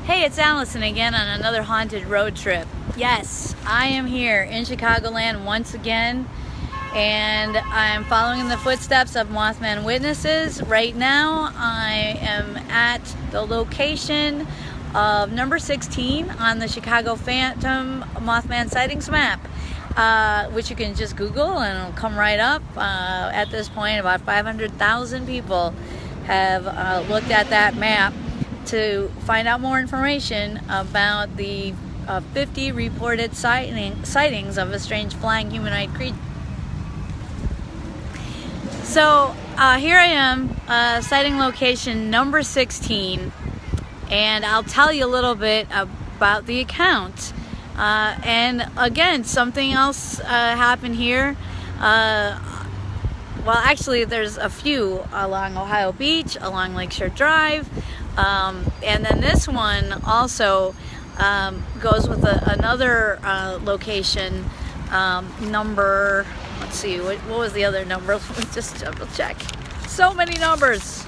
Hey, it's Allison again on another haunted road trip. Yes, I am here in Chicagoland once again, and I'm following in the footsteps of Mothman witnesses. Right now, I am at the location of number 16 on the Chicago Phantom Mothman Sightings map, which you can just Google and it'll come right up. At this point, about 500,000 people have looked at that map to find out more information about the 50 reported sightings of a strange flying humanoid creature. So here I am, sighting location number 16, and I'll tell you a little bit about the account. And again, something else happened here. Well, actually, there's a few along Ohio Beach, along Lakeshore Drive. And then this one also goes with another location, number, let's see, what was the other number? Let me just double check. So many numbers.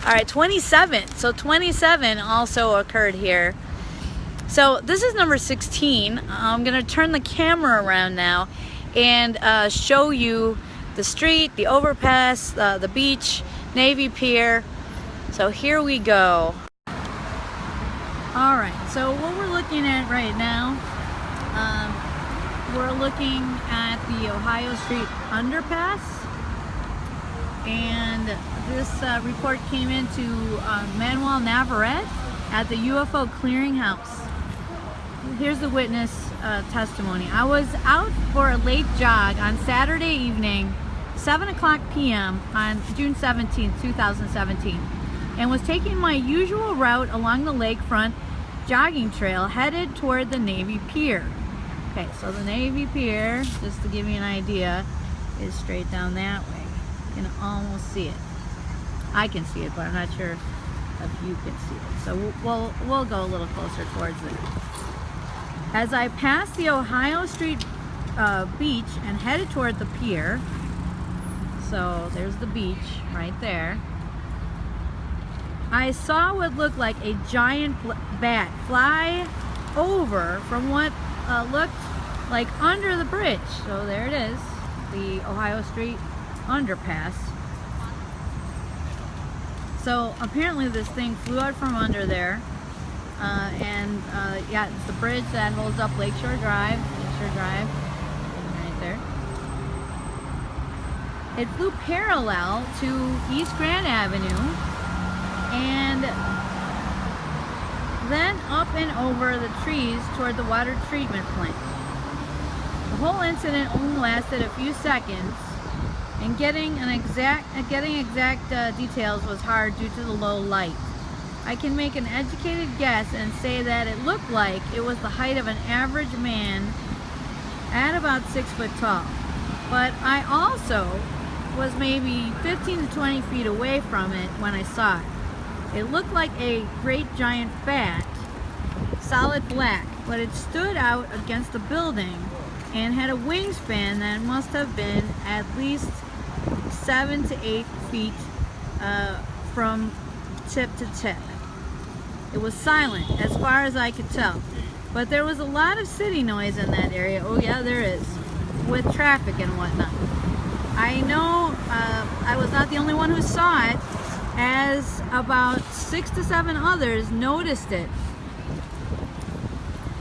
All right, 27. So 27 also occurred here. So this is number 16. I'm going to turn the camera around now and show you the street, the overpass, the beach, Navy Pier. So here we go. All right, so what we're looking at right now, we're looking at the Ohio Street underpass, and this report came into Manuel Navarrete at the UFO clearinghouse. Here's the witness testimony. I was out for a late jog on Saturday evening, 7:00 p.m. on June 17, 2017, and was taking my usual route along the lakefront jogging trail headed toward the Navy Pier. Okay, so the Navy Pier, just to give you an idea, is straight down that way. You can almost see it. I can see it, but I'm not sure if you can see it. So we'll go a little closer towards it. As I passed the Ohio Street beach and headed toward the pier, so there's the beach right there, I saw what looked like a giant bat fly over from what looked like under the bridge. So there it is, the Ohio Street underpass. So apparently this thing flew out from under there, and yeah, it's the bridge that holds up Lakeshore Drive, right there. It flew parallel to East Grand Avenue, and then up and over the trees toward the water treatment plant. The whole incident only lasted a few seconds, and getting exact details was hard due to the low light. I can make an educated guess and say that it looked like it was the height of an average man at about 6 foot tall. But I also was maybe 15 to 20 feet away from it when I saw it. It looked like a great giant bat, solid black, but it stood out against the building and had a wingspan that must have been at least 7 to 8 feet from tip to tip. It was silent as far as I could tell, but there was a lot of city noise in that area. Oh yeah, there is, with traffic and whatnot. I know I was not the only one who saw it, as about 6 to 7 others noticed it.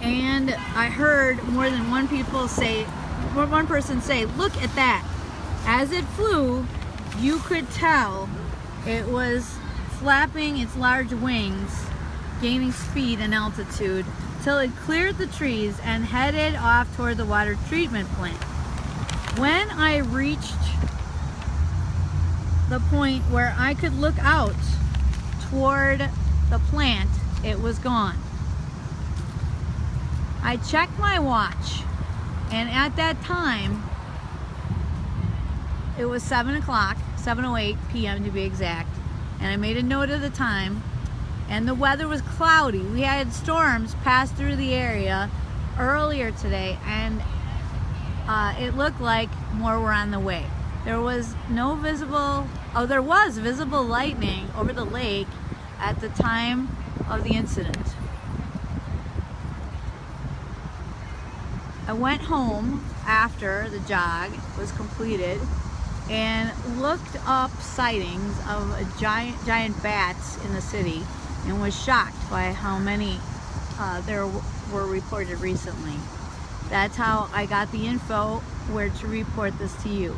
And I heard more than one person say, "Look at that." As it flew, you could tell it was flapping its large wings, gaining speed and altitude, till it cleared the trees and headed off toward the water treatment plant. When I reached the point where I could look out toward the plant, it was gone. I checked my watch, and at that time it was 7 o'clock, 7:08 p.m. to be exact, and I made a note of the time, and the weather was cloudy. We had storms pass through the area earlier today, and it looked like more were on the way. There was no visible, there was visible lightning over the lake, at the time of the incident. I went home after the jog was completed and looked up sightings of giant bats in the city and was shocked by how many there were reported recently. That's how I got the info where to report this to you.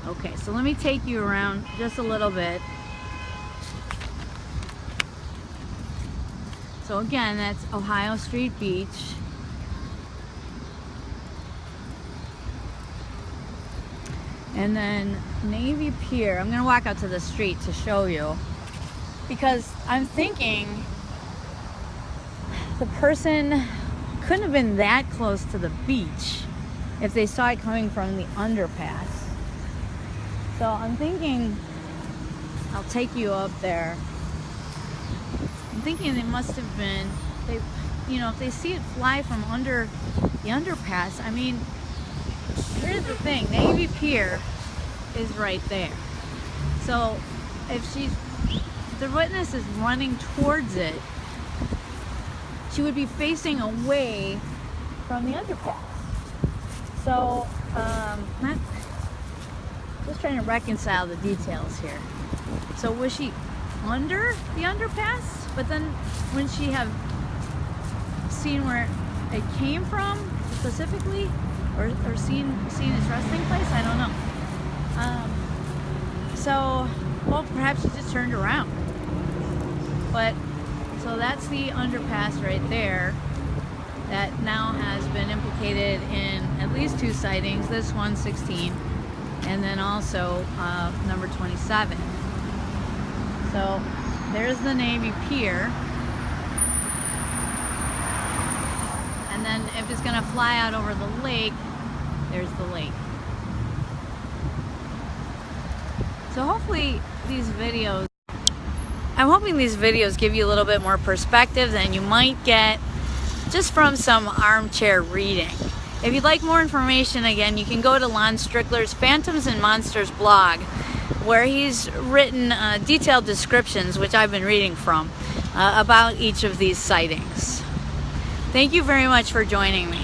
Okay, so let me take you around just a little bit. So again, that's Ohio Street Beach. And then Navy Pier. I'm gonna walk out to the street to show you, because I'm thinking the person couldn't have been that close to the beach if they saw it coming from the underpass. So I'm thinking I'll take you up there. I'm thinking they must have been, if they see it fly from under the underpass, I mean, here's the thing, Navy Pier is right there. So if the witness is running towards it, she would be facing away from the underpass. So, just trying to reconcile the details here. So was she under the underpass? But then wouldn't she have seen where it came from specifically? Or seen its resting place? I don't know. Well, perhaps she just turned around. But, so that's the underpass right there that now has been implicated in at least 2 sightings. This one, 16, and then also number 27. So there's the Navy Pier. And then if it's gonna fly out over the lake, there's the lake. So hopefully I'm hoping these videos give you a little bit more perspective than you might get just from some armchair reading. If you'd like more information, again, you can go to Lon Strickler's Phantoms and Monsters blog, where he's written detailed descriptions, which I've been reading from, about each of these sightings. Thank you very much for joining me.